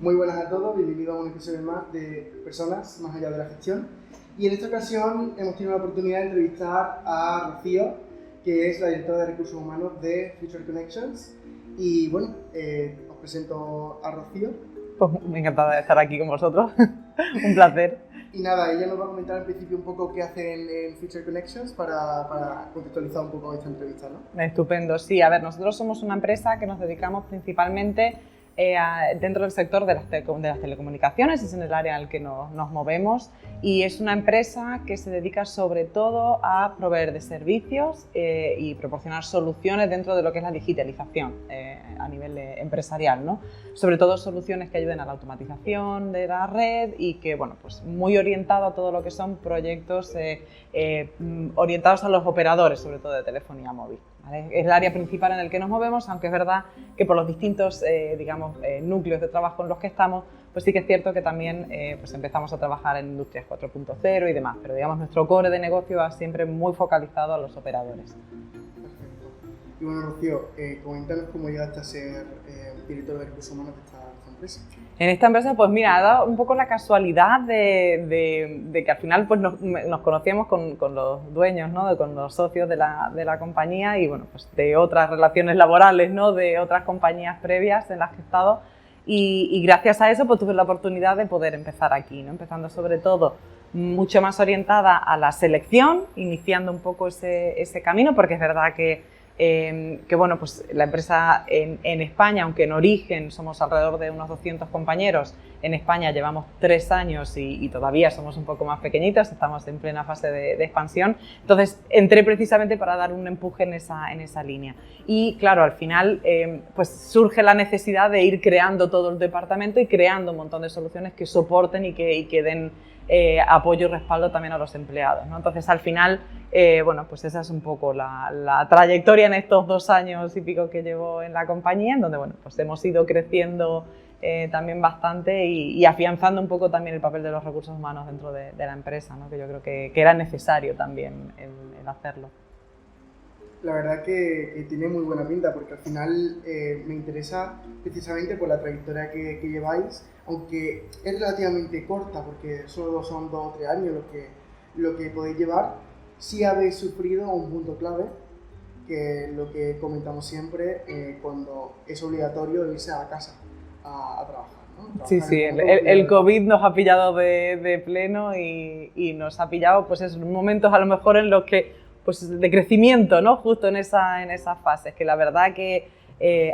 Muy buenas a todos, bienvenidos a un episodio más de Personas más allá de la gestión. Y en esta ocasión hemos tenido la oportunidad de entrevistar a Rocío, que es la directora de Recursos Humanos de Future Connections. Y bueno, os presento a Rocío. Pues me encanta de estar aquí con vosotros, un placer. Y nada, ella nos va a comentar al principio un poco qué hacen en Future Connections para contextualizar un poco esta entrevista, ¿no? Estupendo, sí. A ver, nosotros somos una empresa que nos dedicamos principalmente dentro del sector de las telecomunicaciones, es en el área en el que nos movemos, y es una empresa que se dedica sobre todo a proveer de servicios y proporcionar soluciones dentro de lo que es la digitalización a nivel empresarial, ¿no? Sobre todo soluciones que ayuden a la automatización de la red y que, bueno, pues muy orientado a todo lo que son proyectos orientados a los operadores, sobre todo de telefonía móvil, ¿vale? Es el área principal en el que nos movemos, aunque es verdad que por los distintos, núcleos de trabajo en los que estamos, pues sí que es cierto que también pues empezamos a trabajar en Industrias 4.0 y demás, pero digamos nuestro core de negocio va siempre muy focalizado a los operadores. Perfecto. Y bueno, Rocío, coméntanos cómo llegaste a ser director de Recursos Humanos de esta empresa. En esta empresa, pues mira, ha dado un poco la casualidad de que al final pues nos conocíamos con los dueños, ¿no? Con los socios de la compañía y bueno, pues de otras relaciones laborales, ¿no? De otras compañías previas en las que he estado y gracias a eso pues tuve la oportunidad de poder empezar aquí, ¿no? Empezando sobre todo mucho más orientada a la selección, iniciando un poco ese camino, porque es verdad que bueno, pues la empresa en España, aunque en origen somos alrededor de unos 200 compañeros, en España llevamos 3 años y todavía somos un poco más pequeñitos, estamos en plena fase de expansión, entonces entré precisamente para dar un empuje en esa línea. Y claro, al final pues surge la necesidad de ir creando todo el departamento y creando un montón de soluciones que soporten y que den apoyo y respaldo también a los empleados, ¿no? Entonces al final, bueno, pues esa es un poco la trayectoria en estos 2 años y pico que llevo en la compañía, en donde bueno, pues hemos ido creciendo también bastante y afianzando un poco también el papel de los recursos humanos dentro de la empresa, ¿no? Que yo creo que era necesario también el hacerlo. La verdad que tiene muy buena pinta, porque al final me interesa precisamente por la trayectoria que lleváis, aunque es relativamente corta, porque solo son 2 o 3 años lo que podéis llevar. Sí habéis sufrido un punto clave, que es lo que comentamos siempre, cuando es obligatorio irse a casa a trabajar, ¿no? Sí, el COVID nos ha pillado de pleno y nos ha pillado pues en momentos a lo mejor en los que pues de crecimiento, ¿no? Justo en esas fases, que la verdad que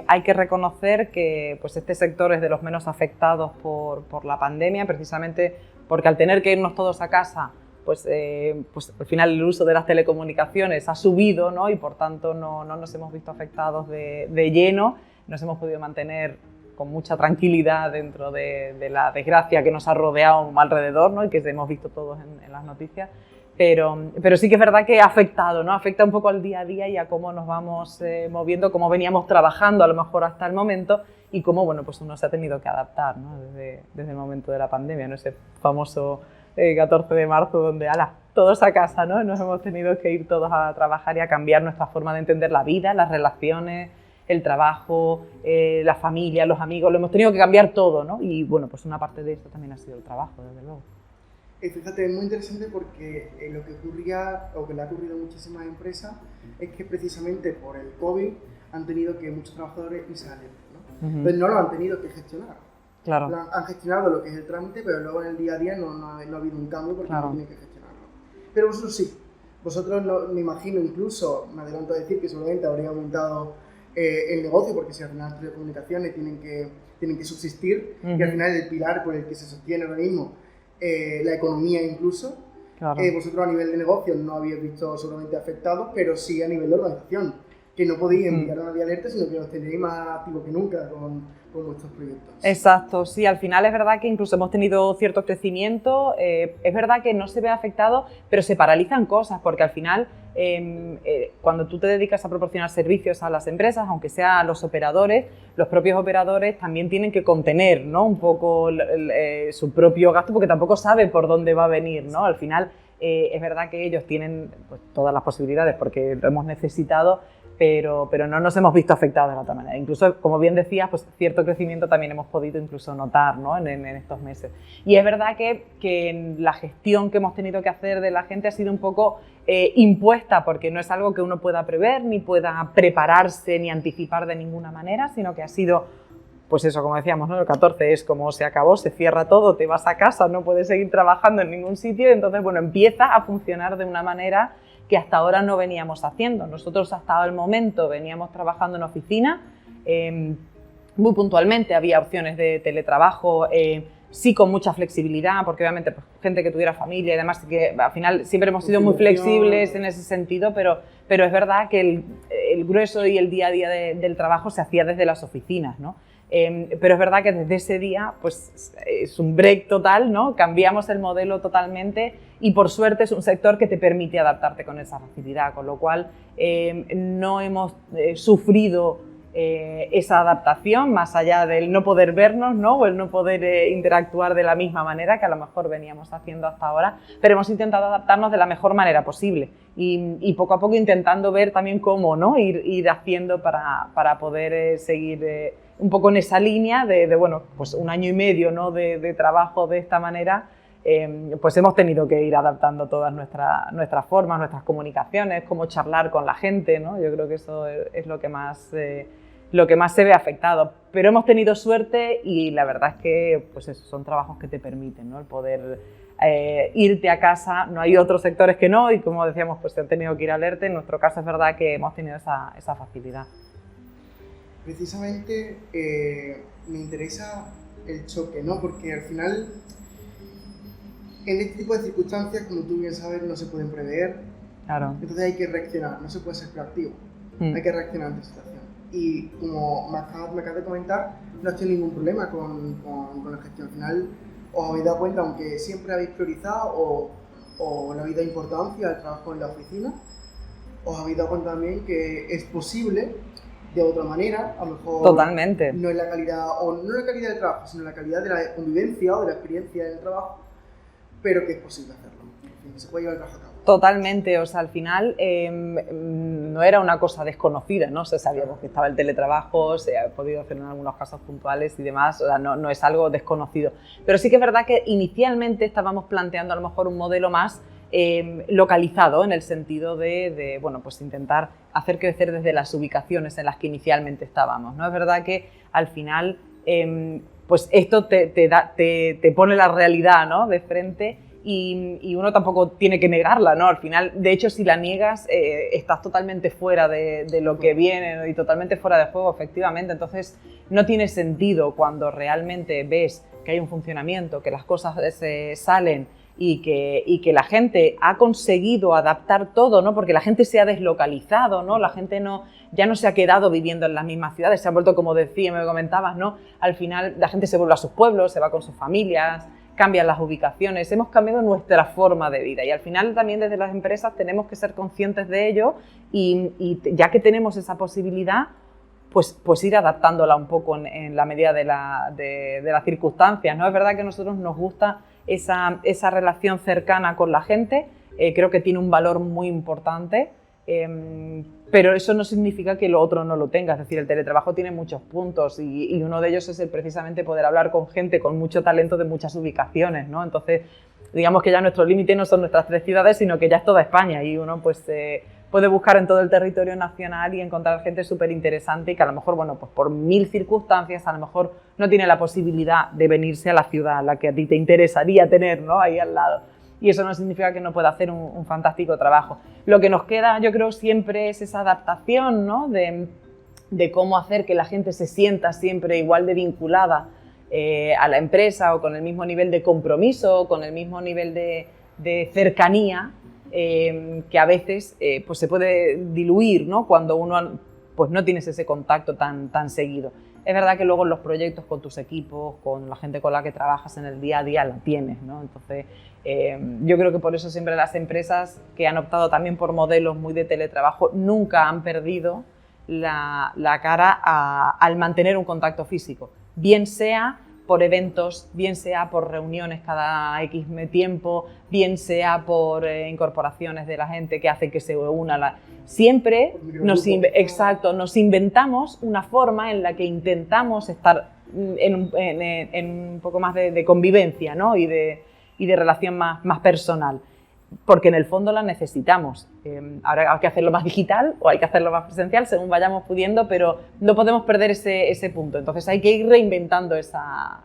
hay que reconocer que pues este sector es de los menos afectados por la pandemia, precisamente porque al tener que irnos todos a casa, pues al final el uso de las telecomunicaciones ha subido, ¿no? Y por tanto no nos hemos visto afectados de lleno, nos hemos podido mantener con mucha tranquilidad dentro de la desgracia que nos ha rodeado alrededor, ¿no? Y que hemos visto todos en las noticias. Pero sí que es verdad que ha afectado, ¿no? Afecta un poco al día a día y a cómo nos vamos moviendo, cómo veníamos trabajando a lo mejor hasta el momento y cómo, bueno, pues uno se ha tenido que adaptar, ¿no? Desde el momento de la pandemia, ¿no? Ese famoso 14 de marzo donde, ¡hala!, todos a casa, ¿no? Nos hemos tenido que ir todos a trabajar y a cambiar nuestra forma de entender la vida, las relaciones, el trabajo, la familia, los amigos, lo hemos tenido que cambiar todo, ¿no? Y bueno, pues una parte de esto también ha sido el trabajo, desde luego. Fíjate, es muy interesante porque lo que ocurría, o que le ha ocurrido a muchísimas empresas, es que precisamente por el COVID han tenido que muchos trabajadores irse a alerta, ¿no? Entonces no lo han tenido que gestionar. Claro. Han gestionado lo que es el trámite, pero luego en el día a día no ha habido un cambio porque no tienen que gestionarlo. Pero vosotros sí. Vosotros, me imagino, incluso, me adelanto a decir que seguramente habría aumentado el negocio, porque si al final las telecomunicaciones tienen que subsistir, y al final el pilar por el que se sostiene ahora mismo la economía incluso, claro. Vosotros a nivel de negocio no habéis visto seguramente afectados, pero sí a nivel de organización, que no podéis enviar una de alerta, sino que los tendréis más activos que nunca con vuestros proyectos. Exacto, sí, al final es verdad que incluso hemos tenido cierto crecimiento, es verdad que no se ve afectado, pero se paralizan cosas, porque al final cuando tú te dedicas a proporcionar servicios a las empresas, aunque sea a los operadores, los propios operadores también tienen que contener, ¿no? Un poco su propio gasto, porque tampoco saben por dónde va a venir, ¿no? Al final es verdad que ellos tienen pues, todas las posibilidades, porque lo hemos necesitado, pero no nos hemos visto afectados de la otra manera. Incluso, como bien decías, pues cierto crecimiento también hemos podido incluso notar, ¿no? en estos meses. Y es verdad que la gestión que hemos tenido que hacer de la gente ha sido un poco impuesta, porque no es algo que uno pueda prever, ni pueda prepararse, ni anticipar de ninguna manera, sino que ha sido, pues eso, como decíamos, ¿no? El 14 es como se acabó, se cierra todo, te vas a casa, no puedes seguir trabajando en ningún sitio, y entonces, bueno, empieza a funcionar de una manera que hasta ahora no veníamos haciendo. Nosotros hasta el momento veníamos trabajando en oficina, muy puntualmente había opciones de teletrabajo, sí con mucha flexibilidad, porque obviamente pues, gente que tuviera familia y demás, que al final siempre hemos sido muy flexibles en ese sentido, pero es verdad que el grueso y el día a día del trabajo se hacía desde las oficinas, ¿no? Pero es verdad que desde ese día pues, es un break total, ¿no? Cambiamos el modelo totalmente y por suerte es un sector que te permite adaptarte con esa facilidad, con lo cual no hemos sufrido esa adaptación más allá del no poder vernos, ¿no? O el no poder interactuar de la misma manera que a lo mejor veníamos haciendo hasta ahora, pero hemos intentado adaptarnos de la mejor manera posible y poco a poco intentando ver también cómo, ¿no? ir haciendo para poder seguir un poco en esa línea de bueno, pues 1 año y medio, ¿no? de trabajo de esta manera, pues hemos tenido que ir adaptando todas nuestras formas, nuestras comunicaciones, cómo charlar con la gente, ¿no? Yo creo que eso es lo que más se ve afectado. Pero hemos tenido suerte y la verdad es que pues eso, son trabajos que te permiten, ¿no? El poder irte a casa. No hay otros sectores que no y como decíamos, pues se han tenido que ir al ERTE. En nuestro caso es verdad que hemos tenido esa facilidad. Precisamente me interesa el choque, ¿no? Porque al final, en este tipo de circunstancias, como tú bien sabes, no se pueden prever. Claro. Entonces hay que reaccionar, no se puede ser proactivo. Hay que reaccionar ante la situación. Y como me acabas de comentar, no has tenido ningún problema con la gestión. Al final, os habéis dado cuenta, aunque siempre habéis priorizado o le habéis dado importancia al trabajo en la oficina, os habéis dado cuenta también que es posible de otra manera, a lo mejor totalmente. No es la calidad, o no la calidad del trabajo, sino la calidad de la convivencia o de la experiencia del trabajo, pero que es posible hacerlo, que se puede llevar el trabajo a cabo. Totalmente, o sea, al final no era una cosa desconocida, ¿no? O sea, sabíamos que estaba el teletrabajo, se ha podido hacer en algunos casos puntuales y demás, o sea, no es algo desconocido. Pero sí que es verdad que inicialmente estábamos planteando a lo mejor un modelo más localizado, en el sentido de bueno, pues intentar hacer crecer desde las ubicaciones en las que inicialmente estábamos, ¿no? Es verdad que al final pues esto te pone la realidad, ¿no? De frente y uno tampoco tiene que negarla, ¿no? Al final, de hecho, si la niegas, estás totalmente fuera de lo que viene, ¿no? Y totalmente fuera de juego, efectivamente. Entonces, no tiene sentido cuando realmente ves que hay un funcionamiento, que las cosas salen y que la gente ha conseguido adaptar todo, ¿no? Porque la gente se ha deslocalizado, ¿no? La gente ya no se ha quedado viviendo en las mismas ciudades, se ha vuelto, como decía, me comentabas, ¿no? Al final la gente se vuelve a sus pueblos, se va con sus familias, cambian las ubicaciones, hemos cambiado nuestra forma de vida y al final también desde las empresas tenemos que ser conscientes de ello y ya que tenemos esa posibilidad, pues ir adaptándola un poco en la medida de las circunstancias, ¿no? Es verdad que a nosotros nos gusta esa relación cercana con la gente, creo que tiene un valor muy importante, pero eso no significa que lo otro no lo tenga, es decir, el teletrabajo tiene muchos puntos y uno de ellos es precisamente poder hablar con gente con mucho talento de muchas ubicaciones, ¿no? Entonces, digamos que ya nuestro límite no son nuestras 3 ciudades, sino que ya es toda España y uno pues puede buscar en todo el territorio nacional y encontrar gente súper interesante y que a lo mejor, bueno, pues por 1000 circunstancias a lo mejor no tiene la posibilidad de venirse a la ciudad a la que a ti te interesaría tener, ¿no? Ahí al lado. Y eso no significa que no pueda hacer un fantástico trabajo. Lo que nos queda, yo creo, siempre es esa adaptación, ¿no? de cómo hacer que la gente se sienta siempre igual de vinculada a la empresa o con el mismo nivel de compromiso, con el mismo nivel de cercanía, que a veces pues se puede diluir, ¿no? Cuando uno pues no tienes ese contacto tan seguido. Es verdad que luego en los proyectos con tus equipos, con la gente con la que trabajas en el día a día, la tienes, ¿no? Entonces, yo creo que por eso siempre las empresas que han optado también por modelos muy de teletrabajo nunca han perdido la cara al mantener un contacto físico. Bien sea por eventos, bien sea por reuniones cada X tiempo, bien sea por incorporaciones de la gente que hace que se una. Siempre nos inventamos una forma en la que intentamos estar en un poco más de convivencia, ¿no? y de relación más personal, porque en el fondo la necesitamos. Ahora hay que hacerlo más digital o hay que hacerlo más presencial según vayamos pudiendo, pero no podemos perder ese punto. Entonces hay que ir reinventando esa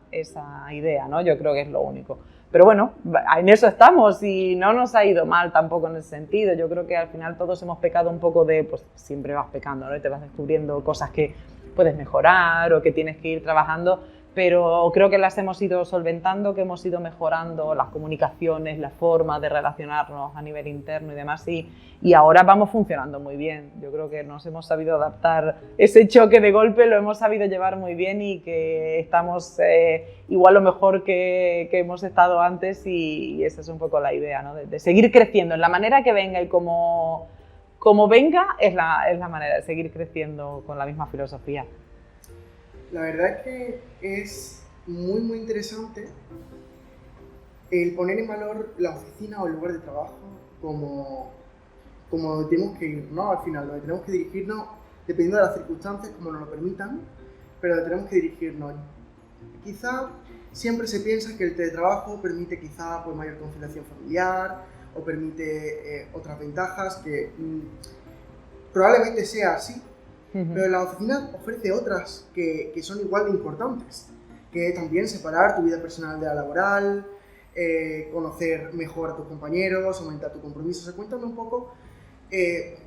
idea, ¿no? Yo creo que es lo único. Pero bueno, en eso estamos y no nos ha ido mal tampoco en ese sentido. Yo creo que al final todos hemos pecado un poco de, pues siempre vas pecando, ¿no? Y te vas descubriendo cosas que puedes mejorar o que tienes que ir trabajando, pero creo que las hemos ido solventando, que hemos ido mejorando las comunicaciones, la forma de relacionarnos a nivel interno y demás, y ahora vamos funcionando muy bien. Yo creo que nos hemos sabido adaptar, ese choque de golpe lo hemos sabido llevar muy bien y que estamos igual o mejor que hemos estado antes, y esa es un poco la idea, ¿no? De seguir creciendo en la manera que venga y como venga es la manera de seguir creciendo con la misma filosofía. La verdad es que es muy, muy interesante el poner en valor la oficina o el lugar de trabajo como tenemos que ir, ¿no? Al final, donde tenemos que dirigirnos, dependiendo de las circunstancias, como nos lo permitan, pero donde tenemos que dirigirnos. Quizá siempre se piensa que el teletrabajo permite quizá pues, mayor conciliación familiar o permite otras ventajas que probablemente sea así. Pero la oficina ofrece otras que son igual de importantes, que también separar tu vida personal de la laboral, conocer mejor a tus compañeros, aumentar tu compromiso. O sea, cuéntame un poco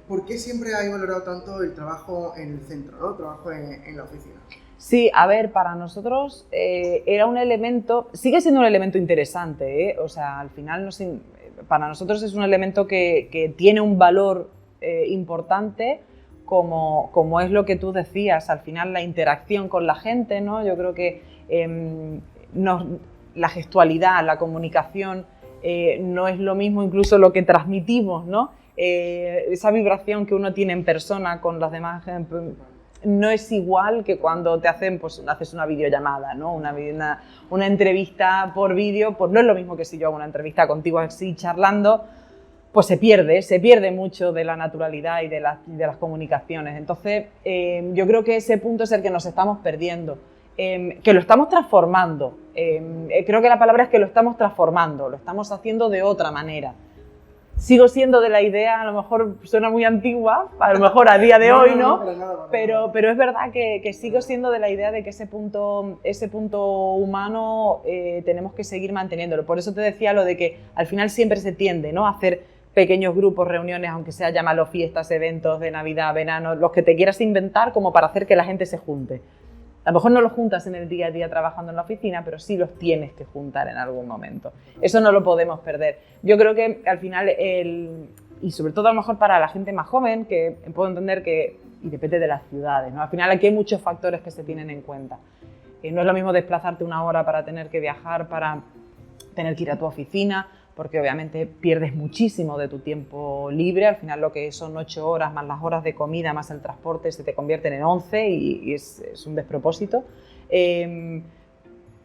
por qué siempre hay valorado tanto el trabajo en el centro, ¿no? El trabajo en la oficina. Sí, a ver, para nosotros era un elemento, sigue siendo un elemento interesante, o sea, al final para nosotros es un elemento que tiene un valor importante, como es lo que tú decías, al final la interacción con la gente, ¿no? Yo creo que la gestualidad, la comunicación, no es lo mismo incluso lo que transmitimos, ¿no? Esa vibración que uno tiene en persona con los demás no es igual que cuando te haces una videollamada, ¿no? Una entrevista por vídeo, pues no es lo mismo que si yo hago una entrevista contigo así charlando, pues se pierde mucho de la naturalidad y de las comunicaciones. Entonces, yo creo que ese punto es el que nos estamos perdiendo, que lo estamos transformando. Creo que la palabra es que lo estamos transformando, lo estamos haciendo de otra manera. Sigo siendo de la idea, a lo mejor suena muy antigua, a lo mejor a día de hoy, ¿no? Pero es verdad que sigo siendo de la idea de que ese punto humano tenemos que seguir manteniéndolo. Por eso te decía lo de que al final siempre se tiende, ¿no? A hacer pequeños grupos, reuniones, aunque sea llámalo fiestas, eventos de Navidad, verano, los que te quieras inventar como para hacer que la gente se junte. A lo mejor no los juntas en el día a día trabajando en la oficina, pero sí los tienes que juntar en algún momento. Eso no lo podemos perder. Yo creo que al final, y sobre todo a lo mejor para la gente más joven, que puedo entender que, y depende de las ciudades, ¿no? Al final aquí hay muchos factores que se tienen en cuenta. No es lo mismo desplazarte una hora para tener que viajar, para tener que ir a tu oficina, porque obviamente pierdes muchísimo de tu tiempo libre. Al final lo que son 8 horas más las horas de comida más el transporte se te convierten en 11 y es un despropósito.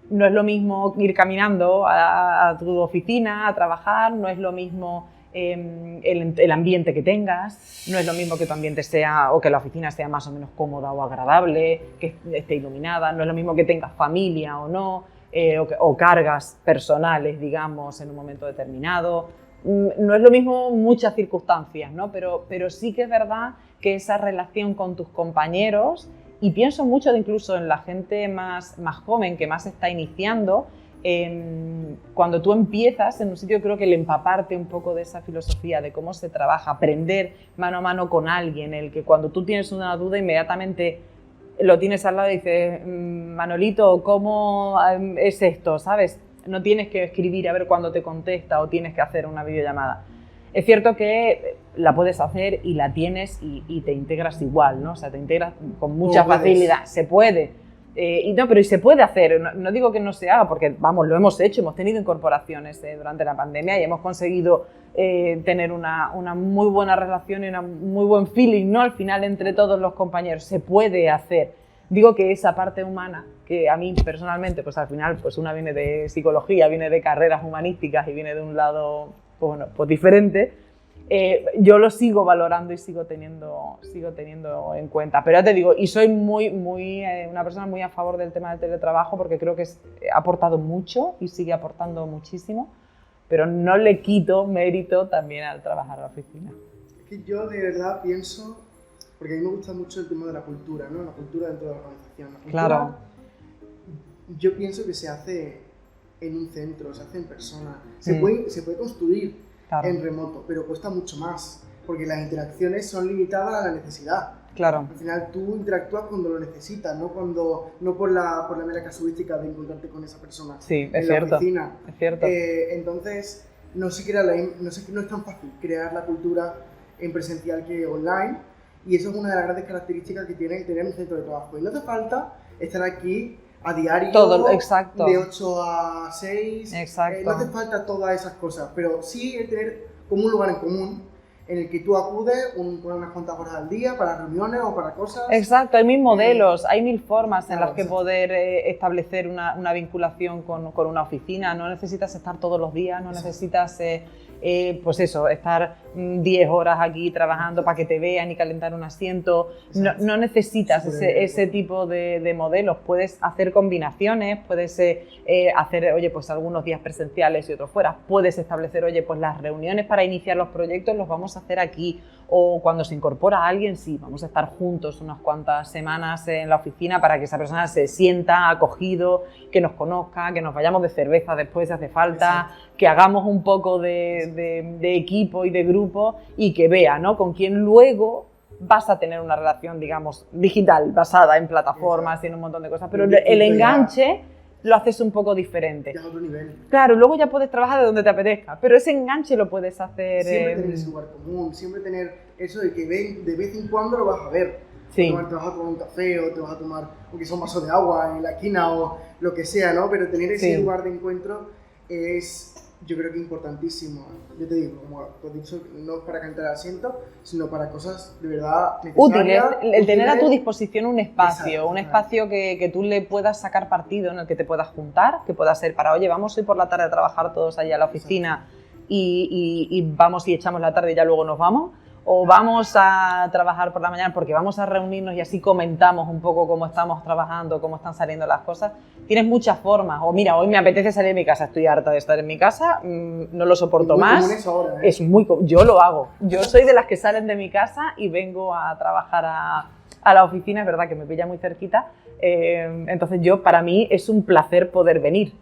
No es lo mismo ir caminando a tu oficina a trabajar, no es lo mismo el ambiente que tengas, no es lo mismo que tu ambiente sea o que la oficina sea más o menos cómoda o agradable, que esté iluminada, no es lo mismo que tengas familia o no. O cargas personales, digamos, en un momento determinado. No es lo mismo muchas circunstancias, ¿no? Pero sí que es verdad que esa relación con tus compañeros, y pienso mucho incluso en la gente más joven que más está iniciando, cuando tú empiezas en un sitio, creo que el empaparte un poco de esa filosofía, de cómo se trabaja, aprender mano a mano con alguien, el que cuando tú tienes una duda inmediatamente lo tienes al lado y dices, Manolito, ¿cómo es esto? ¿Sabes? No tienes que escribir a ver cuándo te contesta o tienes que hacer una videollamada. Es cierto que la puedes hacer y la tienes y te integras igual, ¿no? O sea, te integras con mucha facilidad. Se puede. Pero se puede hacer. No digo que no se haga porque, vamos, lo hemos hecho. Hemos tenido incorporaciones durante la pandemia y hemos conseguido tener una muy buena relación y un muy buen feeling, ¿no? Al final, entre todos los compañeros. Se puede hacer. Digo que esa parte humana, que a mí personalmente, pues al final, pues una viene de psicología, viene de carreras humanísticas y viene de un lado, pues bueno, pues diferente, yo lo sigo valorando y sigo teniendo en cuenta. Pero ya te digo, y soy una persona muy a favor del tema del teletrabajo porque creo que ha aportado mucho y sigue aportando muchísimo, pero no le quito mérito también al trabajar en la oficina. Es que yo de verdad pienso, porque a mí me gusta mucho el tema de la cultura, ¿no? La cultura dentro de la organización. La cultura, Claro. Yo pienso que se hace en un centro, se hace en persona. Se puede construir en remoto, pero cuesta mucho más, porque las interacciones son limitadas a la necesidad. Claro. Al final tú interactúas cuando lo necesitas, no por la mera casuística de encontrarte con esa persona en la oficina. Es cierto. Entonces, no es tan fácil crear la cultura en presencial que online, y eso es una de las grandes características que tiene tener un centro de trabajo. Y no hace falta estar aquí a diario, todo, exacto, de 8 a 6, exacto. No hace falta todas esas cosas, pero sí el tener como un lugar en común en el que tú acudes unas cuantas horas al día para reuniones o para cosas. Exacto, hay mil modelos, hay mil formas en las que poder establecer una vinculación con una oficina. No necesitas estar todos los días, no necesitas pues eso, estar 10 horas aquí trabajando para que te vean y calentar un asiento. No necesitas ese tipo de modelos. Puedes hacer combinaciones, puedes hacer, oye, pues algunos días presenciales y otros fuera. Puedes establecer, oye, pues las reuniones para iniciar los proyectos los vamos a hacer aquí. O cuando se incorpora alguien, sí, vamos a estar juntos unas cuantas semanas en la oficina para que esa persona se sienta acogido, que nos conozca, que nos vayamos de cerveza después si hace falta, que hagamos un poco de equipo y de grupo y que vea, ¿no?, con quién luego vas a tener una relación, digamos, digital, basada en plataformas y en un montón de cosas, pero el enganche lo haces un poco diferente. Ya a otro nivel. Claro, luego ya puedes trabajar de donde te apetezca, pero ese enganche lo puedes hacer... Siempre tener ese lugar común, siempre tener eso de que de vez en cuando lo vas a ver. Sí. Te vas a tomar un café o te vas a tomar, aunque sea un vaso de agua en la esquina o lo que sea, ¿no? Pero tener ese lugar de encuentro es, yo creo que importantísimo. Yo te digo, como tú has dicho, no es para calentar el asiento, sino para cosas de verdad necesarias. Útiles, el tener a tu disposición un espacio, Exacto, un espacio que tú le puedas sacar partido, en el que te puedas juntar, que pueda ser para, oye, vamos hoy por la tarde a trabajar todos allá a la oficina y vamos y echamos la tarde y ya luego nos vamos. O vamos a trabajar por la mañana porque vamos a reunirnos y así comentamos un poco cómo estamos trabajando, cómo están saliendo las cosas. Tienes muchas formas. O mira, hoy me apetece salir de mi casa, estoy harta de estar en mi casa, no lo soporto más. Ahora, Es muy común, yo lo hago. Yo soy de las que salen de mi casa y vengo a trabajar a la oficina. Es verdad que me pilla muy cerquita. Entonces para mí es un placer poder venir.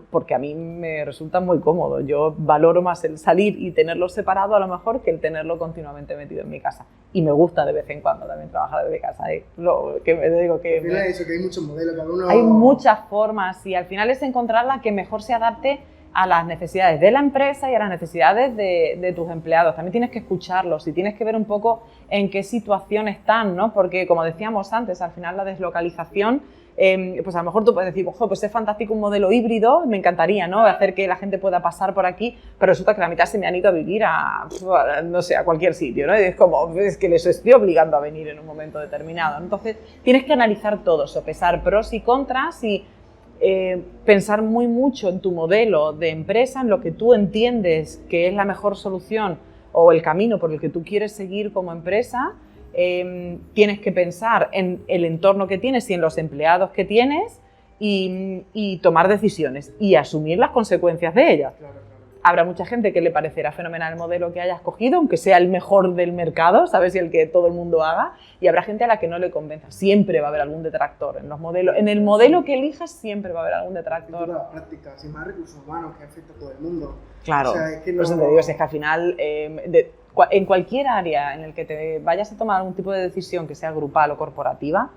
Porque a mí me resulta muy cómodo. Yo valoro más el salir y tenerlo separado a lo mejor que el tenerlo continuamente metido en mi casa. Y me gusta de vez en cuando también trabajar desde casa. Lo que me digo que eso, que hay muchos modelos, cada uno... Hay muchas formas y al final es encontrar la que mejor se adapte a las necesidades de la empresa y a las necesidades de tus empleados. También tienes que escucharlos y tienes que ver un poco en qué situación están, ¿no? Porque como decíamos antes, al final la deslocalización, pues a lo mejor tú puedes decir, ojo, pues es fantástico un modelo híbrido, me encantaría, ¿no?, hacer que la gente pueda pasar por aquí, pero resulta que la mitad se me han ido a vivir no sé, a cualquier sitio, ¿no? Y es como, es que les estoy obligando a venir en un momento determinado, ¿no? Entonces tienes que analizar todo, sopesar pros y contras y pensar muy mucho en tu modelo de empresa, en lo que tú entiendes que es la mejor solución o el camino por el que tú quieres seguir como empresa. Tienes que pensar en el entorno que tienes y en los empleados que tienes y tomar decisiones y asumir las consecuencias de ellas. Claro. Habrá mucha gente que le parecerá fenomenal el modelo que hayas cogido, aunque sea el mejor del mercado, ¿sabes? Y el que todo el mundo haga, y habrá gente a la que no le convenza. Siempre va a haber algún detractor en los modelos. En el modelo que elijas siempre va a haber algún detractor. En todas las prácticas, y más recursos humanos que afecta a todo el mundo. Claro, o sea, es que pues te digo, es que al final, en cualquier área en el que te vayas a tomar algún tipo de decisión que sea grupal o corporativa,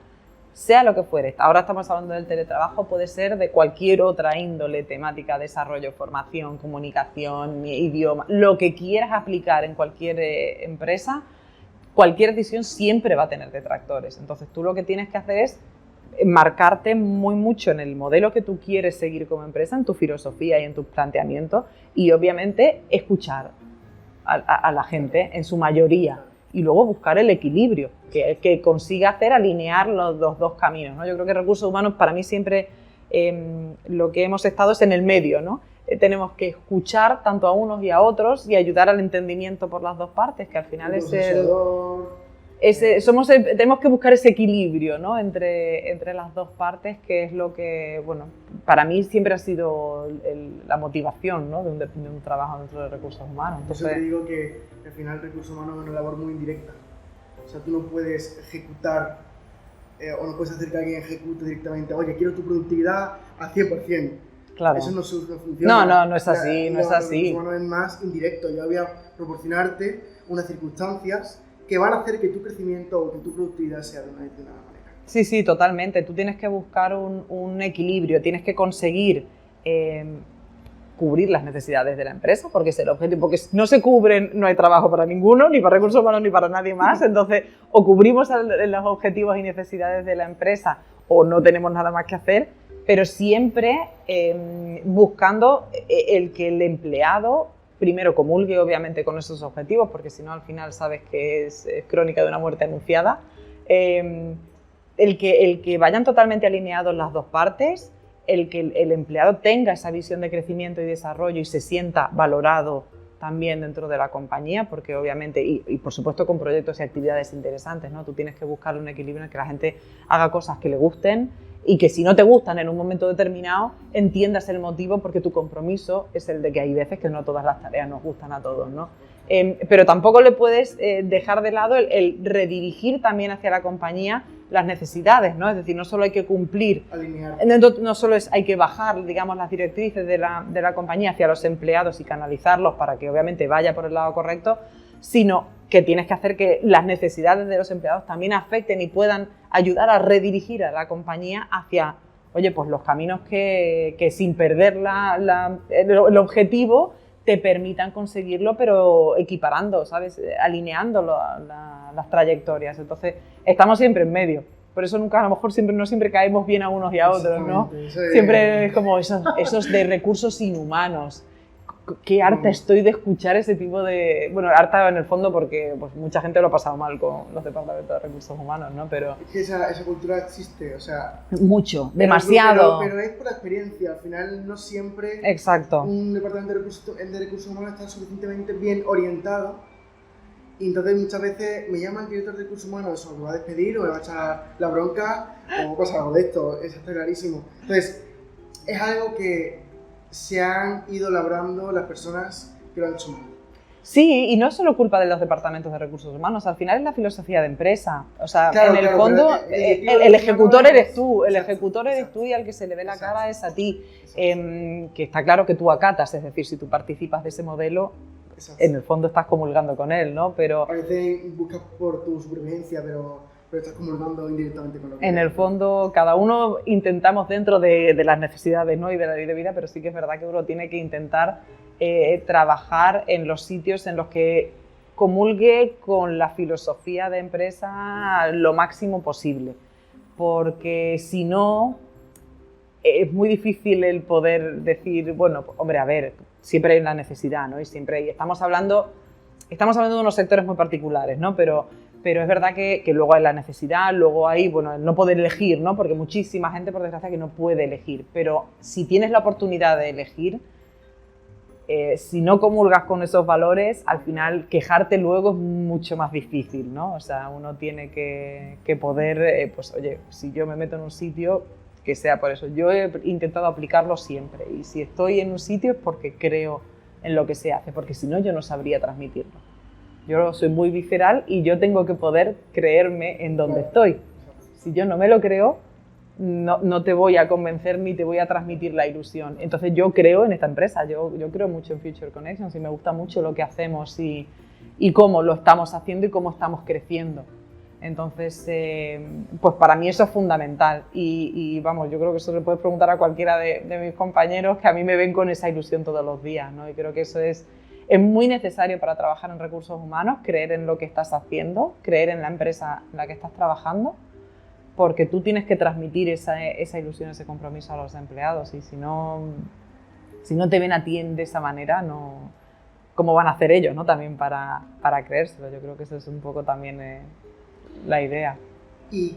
sea lo que fuere, ahora estamos hablando del teletrabajo, puede ser de cualquier otra índole, temática, desarrollo, formación, comunicación, idioma, lo que quieras aplicar en cualquier empresa, cualquier decisión siempre va a tener detractores. Entonces tú lo que tienes que hacer es marcarte muy mucho en el modelo que tú quieres seguir como empresa, en tu filosofía y en tus planteamientos, y obviamente escuchar a la gente en su mayoría y luego buscar el equilibrio que consiga alinear los dos caminos, ¿no? Yo creo que recursos humanos, para mí siempre lo que hemos estado es en el medio, ¿no? Tenemos que escuchar tanto a unos y a otros y ayudar al entendimiento por las dos partes, que al final tenemos que buscar ese equilibrio, ¿no? entre las dos partes, que es lo que, bueno, para mí siempre ha sido la motivación, ¿no? de un trabajo dentro de recursos humanos. Entonces, yo te digo que al final recursos humanos es una labor muy indirecta. O sea, tú no puedes ejecutar o no puedes hacer que alguien ejecute directamente, oye, quiero tu productividad al 100%. Claro. Eso no funciona. No es así, no es así. Recursos humanos es más indirecto. Yo voy a proporcionarte unas circunstancias que van a hacer que tu crecimiento o que tu productividad sea de una determinada manera. Sí, totalmente. Tú tienes que buscar un equilibrio, tienes que conseguir cubrir las necesidades de la empresa, porque es el objetivo, porque si no se cubren, no hay trabajo para ninguno, ni para recursos humanos, ni para nadie más. Entonces, o cubrimos los objetivos y necesidades de la empresa, o no tenemos nada más que hacer, pero siempre buscando el que el empleado primero comulgue obviamente con esos objetivos, porque si no al final sabes que es crónica de una muerte anunciada. El que vayan totalmente alineados las dos partes, el que el empleado tenga esa visión de crecimiento y desarrollo y se sienta valorado también dentro de la compañía, porque obviamente, y por supuesto con proyectos y actividades interesantes, ¿no? Tú tienes que buscar un equilibrio en el que la gente haga cosas que le gusten y que si no te gustan en un momento determinado, entiendas el motivo, porque tu compromiso es el de que hay veces que no todas las tareas nos gustan a todos, ¿no? Pero tampoco le puedes dejar de lado el redirigir también hacia la compañía las necesidades, ¿no? Es decir, no solo hay que cumplir, no solo hay que bajar, digamos, las directrices de la compañía hacia los empleados y canalizarlos para que obviamente vaya por el lado correcto, sino que tienes que hacer que las necesidades de los empleados también afecten y puedan ayudar a redirigir a la compañía hacia, oye, pues los caminos que sin perder el objetivo te permitan conseguirlo, pero equiparando, ¿sabes? Alineando las trayectorias. Entonces, estamos siempre en medio. Por eso nunca, a lo mejor no siempre caemos bien a unos y a otros, ¿no? Siempre es como esos de recursos inhumanos. Qué harta estoy de escuchar ese tipo de... Bueno, harta en el fondo porque pues, mucha gente lo ha pasado mal con los departamentos de recursos humanos, ¿no? Pero... Es que esa cultura existe, o sea... Mucho, demasiado. Pero es por la experiencia, al final no siempre... Exacto. Un departamento de recursos humanos está suficientemente bien orientado y entonces muchas veces me llama el director de recursos humanos o me va a despedir o me va a echar la bronca o pasa algo de esto, eso está clarísimo. Entonces, es algo que se han ido labrando las personas que lo han hecho mal. Sí, y no es solo culpa de los departamentos de recursos humanos, al final es la filosofía de empresa. O sea, claro, en el fondo, el ejecutor eres tú, y al que se le ve la cara es a ti. Que está claro que tú acatas, es decir, si tú participas de ese modelo, en el fondo estás comulgando con él, ¿no? Pero a veces buscas por tu supervivencia, pero estás comulgando indirectamente con lo que... En el fondo, cada uno intentamos dentro de las necesidades, ¿no? Y de la ley de vida, pero sí que es verdad que uno tiene que intentar trabajar en los sitios en los que comulgue con la filosofía de empresa lo máximo posible, porque si no, es muy difícil el poder decir, bueno, hombre, a ver, siempre hay una necesidad, ¿no? Y siempre estamos hablando de unos sectores muy particulares, ¿no? Pero es verdad que luego hay la necesidad, luego hay, bueno, el no poder elegir, ¿no? Porque muchísima gente, por desgracia, que no puede elegir. Pero si tienes la oportunidad de elegir, si no comulgas con esos valores, al final quejarte luego es mucho más difícil, ¿no? O sea, uno tiene que poder, pues oye, si yo me meto en un sitio, que sea por eso. Yo he intentado aplicarlo siempre y si estoy en un sitio es porque creo en lo que se hace, porque si no yo no sabría transmitirlo. Yo soy muy visceral y yo tengo que poder creerme en donde estoy. Si yo no me lo creo, no te voy a convencer ni te voy a transmitir la ilusión. Entonces yo creo en esta empresa, yo creo mucho en Future Connections y me gusta mucho lo que hacemos y cómo lo estamos haciendo y cómo estamos creciendo. Entonces, pues para mí eso es fundamental y vamos, yo creo que eso le puedes preguntar a cualquiera de mis compañeros que a mí me ven con esa ilusión todos los días, ¿no? Y creo que eso es muy necesario para trabajar en recursos humanos, creer en lo que estás haciendo, creer en la empresa en la que estás trabajando, porque tú tienes que transmitir esa ilusión, ese compromiso a los empleados y si no te ven a ti de esa manera, no... cómo van a hacer ellos, ¿no? También para creérselo. Yo creo que eso es un poco también la idea. Y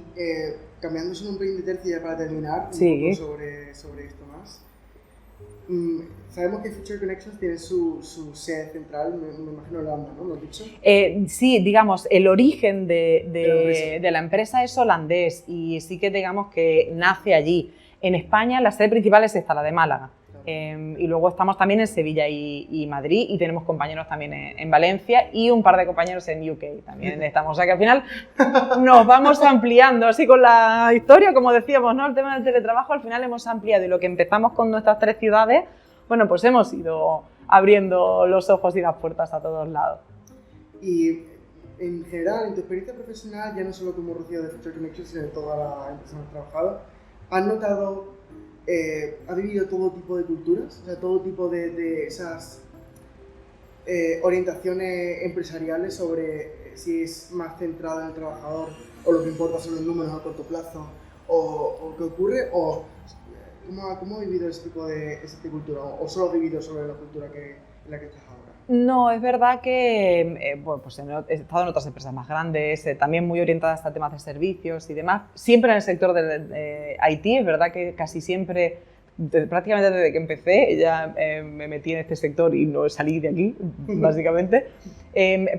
cambiando un pelín de tercio ya para terminar, sí. un poco sobre esto más. Sabemos que Future Connections tiene su sede central, me imagino en Holanda, ¿no? ¿Lo has dicho? Sí, digamos, el origen de la empresa es holandés y sí que digamos que nace allí. En España la sede principal es esta, la de Málaga. Y luego estamos también en Sevilla y Madrid y tenemos compañeros también en Valencia y un par de compañeros en UK también estamos. O sea que al final nos vamos ampliando, así con la historia, como decíamos, ¿no? El tema del teletrabajo al final hemos ampliado y lo que empezamos con nuestras 3 ciudades, bueno, pues hemos ido abriendo los ojos y las puertas a todos lados. Y en general, en tu experiencia profesional, ya no solo como Rocío de Future Connections, sino de toda la empresa que has trabajado, ¿has notado, has vivido todo tipo de culturas? O sea, todo tipo de esas orientaciones empresariales sobre si es más centrado en el trabajador o lo que importa son los números a corto plazo o qué ocurre, o ¿cómo has vivido ese tipo de cultura? ¿O solo has vivido sobre la cultura en la que estás ahora? No, es verdad que bueno, pues he estado en otras empresas más grandes, también muy orientadas a temas de servicios y demás, siempre en el sector de IT. Es verdad que casi siempre, prácticamente desde que empecé, ya me metí en este sector y no salí de aquí, básicamente,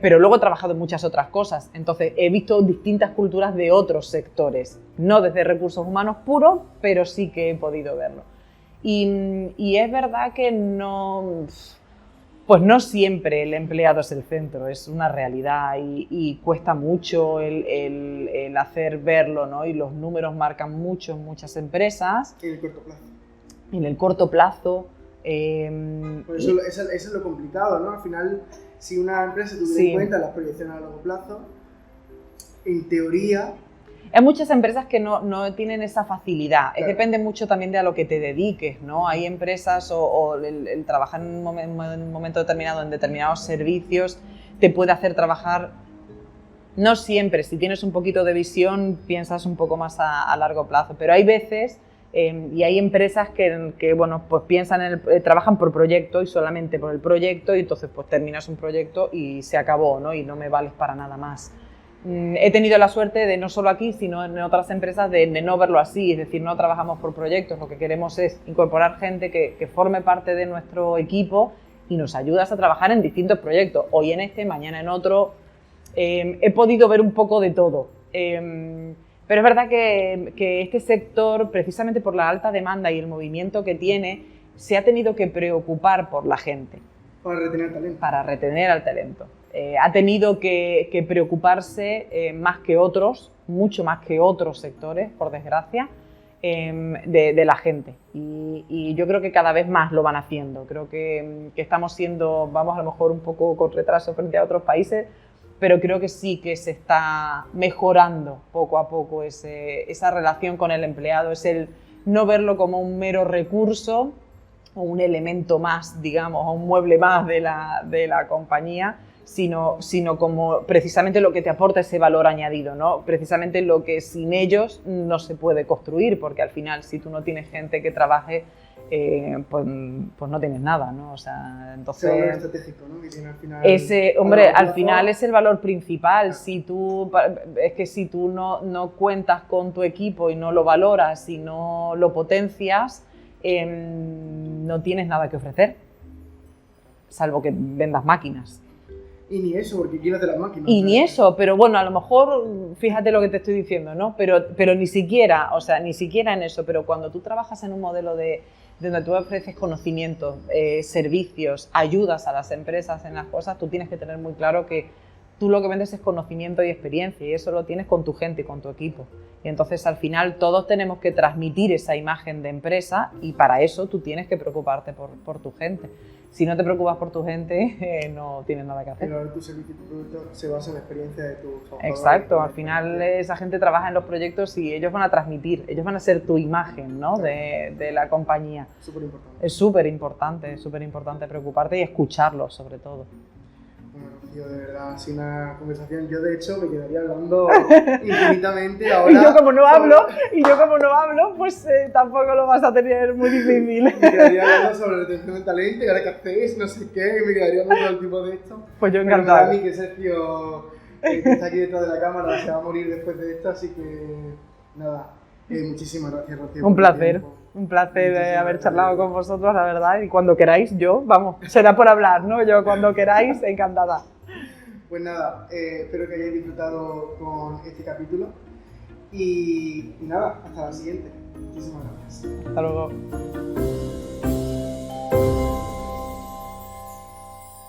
pero luego he trabajado en muchas otras cosas, entonces he visto distintas culturas de otros sectores, no desde recursos humanos puros, pero sí que he podido verlo. Y es verdad que no... Pues no siempre el empleado es el centro, es una realidad y cuesta mucho el hacer verlo, ¿no? Y los números marcan mucho en muchas empresas. En el corto plazo. En el corto plazo. Por eso es lo complicado, ¿no? Al final, si una empresa tuviera en cuenta las proyecciones a largo plazo, en teoría... Hay muchas empresas que no tienen esa facilidad. Claro. Depende mucho también de a lo que te dediques, ¿no? Hay empresas o el trabajar en un momento determinado en determinados servicios te puede hacer trabajar, no siempre. Si tienes un poquito de visión, piensas un poco más a largo plazo. Pero hay veces y hay empresas que bueno, pues trabajan por proyecto y solamente por el proyecto y entonces pues terminas un proyecto y se acabó, ¿no? Y no me vales para nada más. He tenido la suerte de no solo aquí, sino en otras empresas de no verlo así, es decir, no trabajamos por proyectos, lo que queremos es incorporar gente que forme parte de nuestro equipo y nos ayudas a trabajar en distintos proyectos, hoy en este, mañana en otro. He podido ver un poco de todo, pero es verdad que este sector, precisamente por la alta demanda y el movimiento que tiene, se ha tenido que preocupar por la gente. Para retener talento. Para retener al talento. Ha tenido que preocuparse más que otros, mucho más que otros sectores, por desgracia, de la gente. Y yo creo que cada vez más lo van haciendo. Creo que estamos siendo, vamos a lo mejor un poco con retraso frente a otros países, pero creo que sí que se está mejorando poco a poco esa relación con el empleado, es el no verlo como un mero recurso o un elemento más, digamos, o un mueble más de la compañía, sino como precisamente lo que te aporta ese valor añadido, ¿no? Precisamente lo que sin ellos no se puede construir, porque al final si tú no tienes gente que trabaje, pues no tienes nada, ¿no? O sea, entonces... Ese valor estratégico, ¿no? Que tiene al final... al final es el valor principal. Claro. Si tú no cuentas con tu equipo y no lo valoras y no lo potencias, no tienes nada que ofrecer, salvo que vendas máquinas. Y ni eso, porque ¿quién hace las máquinas? Ni eso, pero bueno, a lo mejor, fíjate lo que te estoy diciendo, ¿no? Pero ni siquiera en eso, pero cuando tú trabajas en un modelo de donde tú ofreces conocimientos, servicios, ayudas a las empresas en las cosas, tú tienes que tener muy claro que tú lo que vendes es conocimiento y experiencia y eso lo tienes con tu gente y con tu equipo. Y entonces al final todos tenemos que transmitir esa imagen de empresa y para eso tú tienes que preocuparte por tu gente. Si no te preocupas por tu gente, no tienes nada que hacer. Pero tu servicio y tu producto se basa en la experiencia de tus trabajadores. Exacto, al final esa gente trabaja en los proyectos y ellos van a transmitir, ellos van a ser tu imagen, ¿no? de la compañía. Súper importante. Es súper importante preocuparte y escucharlos sobre todo. Bueno, Rocío, de verdad, sin una conversación. Yo, de hecho, me quedaría hablando infinitamente ahora. Y yo como no hablo, pues tampoco lo vas a tener muy difícil. Me quedaría hablando sobre retención de talento, y ahora qué hacéis, no sé qué, y me quedaría hablando todo el tipo de esto. Pues yo Pero encantado. para mí que Sergio, que está aquí detrás de la cámara, se va a morir después de esto, así que nada, muchísimas gracias, Rocío. Un placer. Un placer haber charlado con vosotros, la verdad, y cuando queráis, será por hablar, ¿no? Yo cuando queráis, encantada. Pues nada, espero que hayáis disfrutado con este capítulo y nada, hasta la siguiente. Muchísimas gracias. Hasta luego.